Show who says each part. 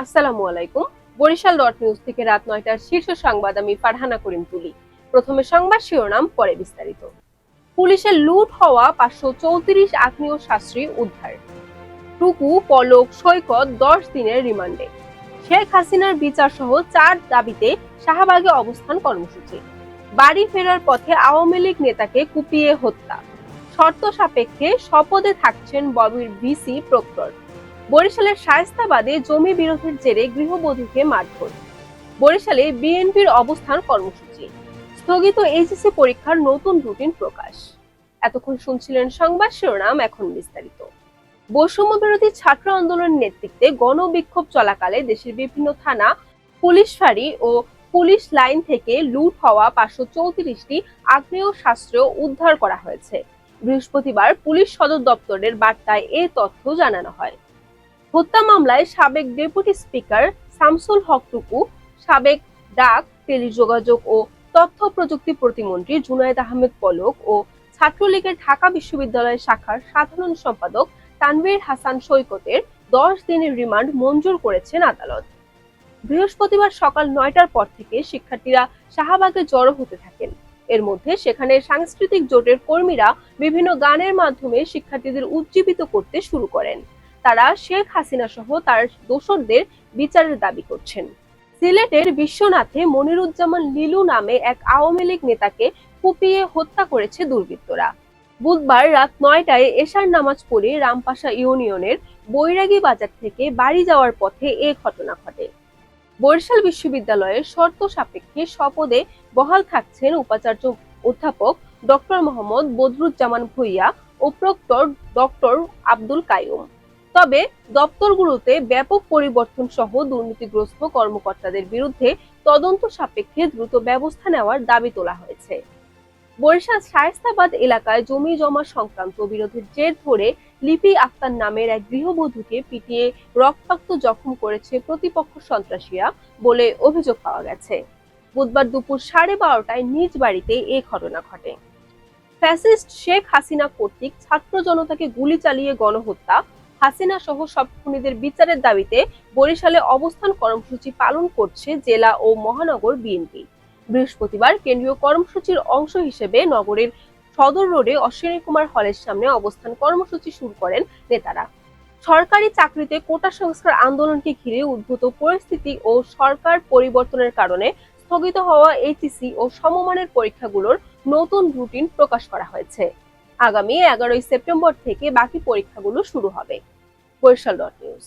Speaker 1: আসসালামু আলাইকুম। Barishal dot news থেকে রাত ৯টার শীর্ষ সংবাদ আমি ফারহানা করিম তুলি। প্রথমে সংবাদ শিরোনাম, পরে বিস্তারিত। পুলিশের লুট হওয়া ৫৩৪ আগ্নেয় শাস্ত্রী উদ্ধার। টুকু, পলক, সৈকত ১০ দিনের রিমান্ডে। শেখ হাসিনার বিচার সহ ৪ দাবিতে শাহবাগে অবস্থান কর্মসূচি। বাড়ি ফেরার পথে আওয়ামী লীগ নেতাকে কুপিয়ে হত্যা। শর্ত সাপেক্ষে শপথে থাকছেন ববির ভিসি প্রক্টর। বরিশালের শায়েস্তাবাদে জমি বিরোধের জেরে গৃহবধূকে মারধর। বরিশালে বিএনপির অবস্থান কর্মসূচি। স্থগিত এইচএসসি পরীক্ষার নতুন রুটিন প্রকাশ। এতক্ষণ শুনছিলেন সংবাদ শিরোনাম, এখন বিস্তারিত। বৈষম্য বিরোধী ছাত্র আন্দোলনের নেতৃত্বে গণবিক্ষোভ চলাকালে দেশের বিভিন্ন থানা, পুলিশ ফাঁড়ি ও পুলিশ লাইন থেকে লুট হওয়া ৫৩৪টি আগ্নেয়াস্ত্র উদ্ধার করা হয়েছে। বৃহস্পতিবার পুলিশ সদর দপ্তরের বার্তায় এ তথ্য জানানো হয়। হত্যা মামলায় সাবেক ডেপুটি স্পিকার শামসুল হক টুকু, সাবেক ডাক, টেলিযোগাযোগ ও তথ্য প্রযুক্তি প্রতিমন্ত্রী জুনায়েদ আহমেদ পলক ও ছাত্রলীগের ঢাকা বিশ্ববিদ্যালয় শাখার সাধারণ সম্পাদক তানভীর হাসান সৈকতের ১০ দিনের রিমান্ড মঞ্জুর করেছেন আদালত। বৃহস্পতিবার সকাল ৯টার পর থেকে শিক্ষার্থীরা শাহবাগে জড়ো হতে থাকেন। এর মধ্যে সেখানে সাংস্কৃতিক জোটের কর্মীরা বিভিন্ন গানের মাধ্যমে শিক্ষার্থীদের উজ্জীবিত করতে শুরু করেন। তারা শেখ হাসিনা সহ তার দোসরদের বিচারের দাবি করছেন। সিলেটের বিশ্বনাথে মনিরুজ্জামান লিলু নামে এক আওয়ামী লীগ নেতাকে কুপিয়ে হত্যা করেছে দুর্বৃত্তরা। বুধবার রাত ৯টায় এশার নামাজ পড়ে রামপাশা ইউনিয়নের বৈরাগী বাজার থেকে বাড়ি যাওয়ার পথে এ ঘটনা ঘটে। বরিশাল বিশ্ববিদ্যালয়ের শর্ত সাপেক্ষে শপথে বহাল থাকছেন উপাচার্য অধ্যাপক ডক্টর মোহাম্মদ বদরুজ্জামান ভূঁইয়া ও প্রক্টর ডক্টর আব্দুল কাইয়ুম। তবে দপ্তরগুলোতে ব্যাপক পরিবর্তন সহ দুর্নীতিগ্রস্ত কর্মকর্তাদের বিরুদ্ধে তদন্ত সাপেক্ষে দ্রুত ব্যবস্থা নেওয়ার দাবি তোলা হয়েছে। বরিশাল শায়েস্তাবাদ এলাকায় জমি জমা সংক্রান্ত বিরোধের জের ধরে লিপি আক্তার নামের এক গৃহবধূকে পিটিয়ে রক্তাক্ত জখম করেছে প্রতিপক্ষ সন্ত্রাসীরা বলে অভিযোগ পাওয়া গেছে। বুধবার দুপুর 12:30টায় নিজ বাড়িতে এ ঘটনা ঘটে। ফ্যাসিস্ট শেখ হাসিনা কর্তৃক ছাত্র জনতাকে গুলি চালিয়ে গণহত্যা, হাসিনা সহ সব খুনিদের বিচারের দাবিতে বরিশালে অবস্থান কর্মসূচি পালন করছে জেলা ও মহানগর বিএনপি। বৃহস্পতিবার কেন্দ্রীয় কর্মসূচির অংশ হিসেবে নগরের সদর রোডে অশ্বিনী কুমার হলের সামনে অবস্থান কর্মসূচি শুরু করেন নেতারা। সরকারি চাকরিতে কোটা সংস্কার আন্দোলনকে ঘিরে উদ্ভূত পরিস্থিতি ও সরকার পরিবর্তনের কারণে স্থগিত হওয়া এইচএসসি ও সমমানের পরীক্ষাগুলোর নতুন রুটিন প্রকাশ করা হয়েছে। আগামী 11 সেপ্টেম্বর থেকে বাকি পরীক্ষাগুলো শুরু হবে। Barishal dot news.